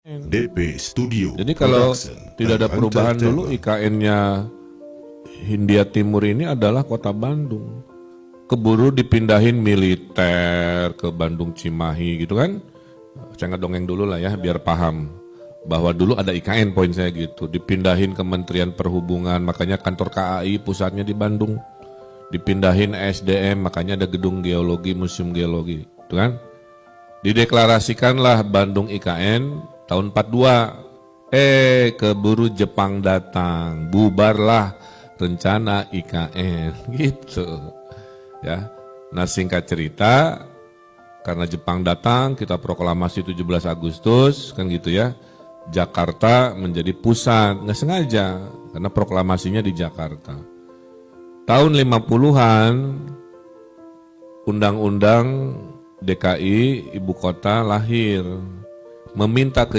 DP Studio. Jadi kalau Production tidak ada and perubahan dulu, Entertainment. IKN-nya Hindia Timur ini adalah kota Bandung. Keburu dipindahin militer ke Bandung Cimahi gitu kan. Saya ngedongeng dulu lah ya biar paham. Bahwa dulu ada IKN, poin saya gitu. Dipindahin Kementerian Perhubungan, makanya kantor KAI pusatnya di Bandung. Dipindahin SDM, makanya ada gedung geologi, museum geologi. Gitu kan. Dideklarasikanlah Bandung IKN tahun 42. Keburu Jepang datang, bubarlah rencana IKN gitu. Ya. Nah, singkat cerita, karena Jepang datang, kita proklamasi 17 Agustus, kan gitu ya. Jakarta menjadi pusat, nggak sengaja, karena proklamasinya di Jakarta. Tahun 50-an, Undang-Undang DKI Ibu Kota lahir, meminta ke